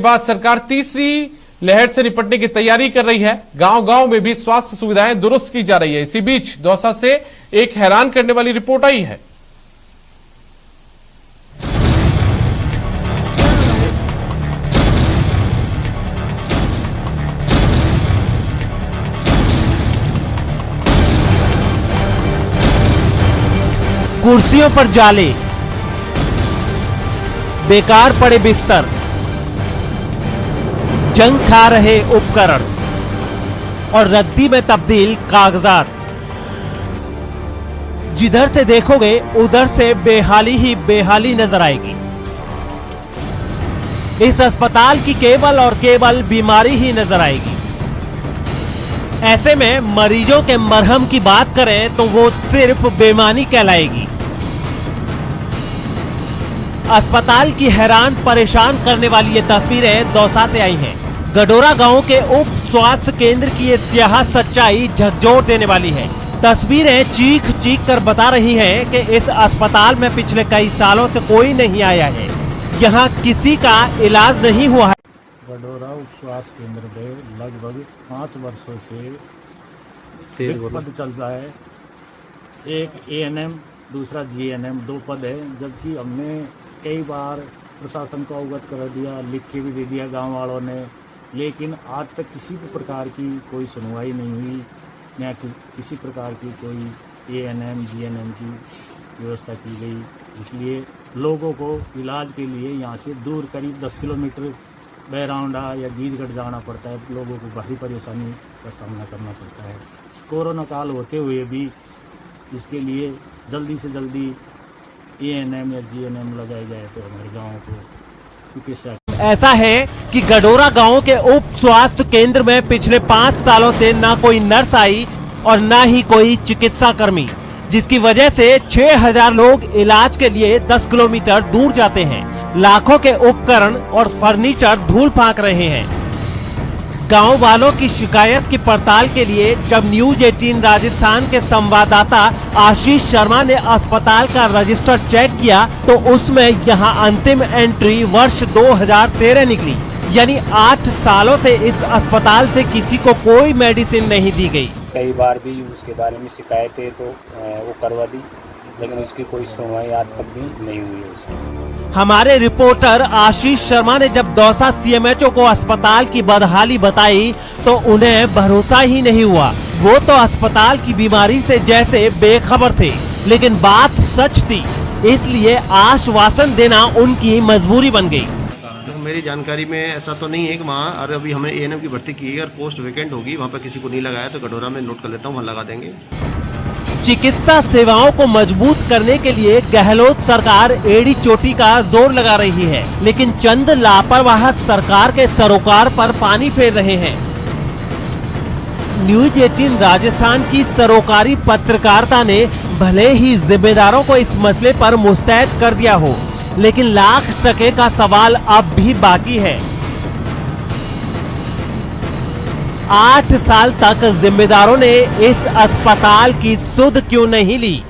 बाद सरकार तीसरी लहर से निपटने की तैयारी कर रही है। गांव-गांव में भी स्वास्थ्य सुविधाएं दुरुस्त की जा रही है। इसी बीच दौसा से एक हैरान करने वाली रिपोर्ट आई है। कुर्सियों पर जाले, बेकार पड़े बिस्तर, जंग खा रहे उपकरण और रद्दी में तब्दील कागजात। जिधर से देखोगे उधर से बेहाली ही बेहाली नजर आएगी। इस अस्पताल की केवल और केवल बीमारी ही नजर आएगी। ऐसे में मरीजों के मरहम की बात करें तो वो सिर्फ बेईमानी कहलाएगी। अस्पताल की हैरान परेशान करने वाली ये तस्वीरें दौसा से आई हैं। गडोरा गांव के उप स्वास्थ्य केंद्र की ये स्याह सच्चाई झकझोर देने वाली है। तस्वीरें चीख चीख कर बता रही हैं कि इस अस्पताल में पिछले कई सालों से कोई नहीं आया है। यहाँ किसी का इलाज नहीं हुआ है। गडोरा उप स्वास्थ्य केंद्र में लगभग 5 वर्षों से पद चल रहा है। एक एएनएम, दूसरा जीएनएम, 2 पद है। जबकि हमने कई बार प्रशासन को अवगत कर दिया, लिख के भी दे दिया गांव वालों ने, लेकिन आज तक किसी भी प्रकार की कोई सुनवाई नहीं हुई, न किसी प्रकार की कोई एएनएम जीएनएम की व्यवस्था की गई। इसलिए लोगों को इलाज के लिए यहाँ से दूर करीब 10 किलोमीटर बैराउंडा या गीजगढ़ जाना पड़ता है। लोगों को भारी परेशानी का सामना करना पड़ता है। कोरोना काल होते हुए भी इसके लिए जल्दी से जल्दी एएनएम या जीएनएम लगाई जाए तो हमारे गाँव को चिकित्सा। ऐसा है कि गडोरा गांव के उप स्वास्थ्य केंद्र में पिछले 5 सालों से ना कोई नर्स आई और ना ही कोई चिकित्सा कर्मी, जिसकी वजह से 6000 लोग इलाज के लिए 10 किलोमीटर दूर जाते हैं। लाखों के उपकरण और फर्नीचर धूल फांक रहे हैं। गांव वालों की शिकायत की पड़ताल के लिए जब न्यूज 18 राजस्थान के संवाददाता आशीष शर्मा ने अस्पताल का रजिस्टर चेक किया तो उसमें यहां अंतिम एंट्री वर्ष 2013 निकली। यानी 8 सालों से इस अस्पताल से किसी को कोई मेडिसिन नहीं दी गई। कई बार भी उसके बारे में शिकायतें तो वो करवा दी, लेकिन उसकी कोई सुनवाई आज तक भी नहीं हुई है उसकी। हमारे रिपोर्टर आशीष शर्मा ने जब दौसा सीएमएचओ को अस्पताल की बदहाली बताई तो उन्हें भरोसा ही नहीं हुआ। वो तो अस्पताल की बीमारी से जैसे बेखबर थे, लेकिन बात सच थी, इसलिए आश्वासन देना उनकी मजबूरी बन गई। मेरी जानकारी में ऐसा तो नहीं है कि वहाँ, और अभी हमने एएनएम की भर्ती की है और पोस्ट वैकेंट होगी, वहाँ पर किसी को नहीं लगाया तो गडोरा में नोट कर लेता हूँ, वहाँ लगा देंगे। चिकित्सा सेवाओं को मजबूत करने के लिए गहलोत सरकार एड़ी चोटी का जोर लगा रही है, लेकिन चंद लापरवाह सरकार के सरोकार पर पानी फेर रहे हैं। न्यूज 18 राजस्थान की सरोकारी पत्रकारिता ने भले ही जिम्मेदारों को इस मसले पर मुस्तैद कर दिया हो, लेकिन लाख टके का सवाल अब भी बाकी है। 8 साल तक जिम्मेदारों ने इस अस्पताल की सुध क्यों नहीं ली?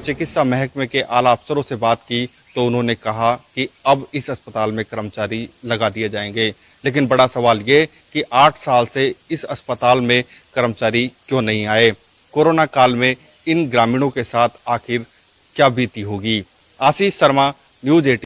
चिकित्सा महकमे के आला अफसरों से बात की तो उन्होंने कहा कि अब इस अस्पताल में कर्मचारी लगा दिए जाएंगे, लेकिन बड़ा सवाल ये कि 8 साल से इस अस्पताल में कर्मचारी क्यों नहीं आए। कोरोना काल में इन ग्रामीणों के साथ आखिर क्या बीती होगी। आशीष शर्मा, न्यूज 18।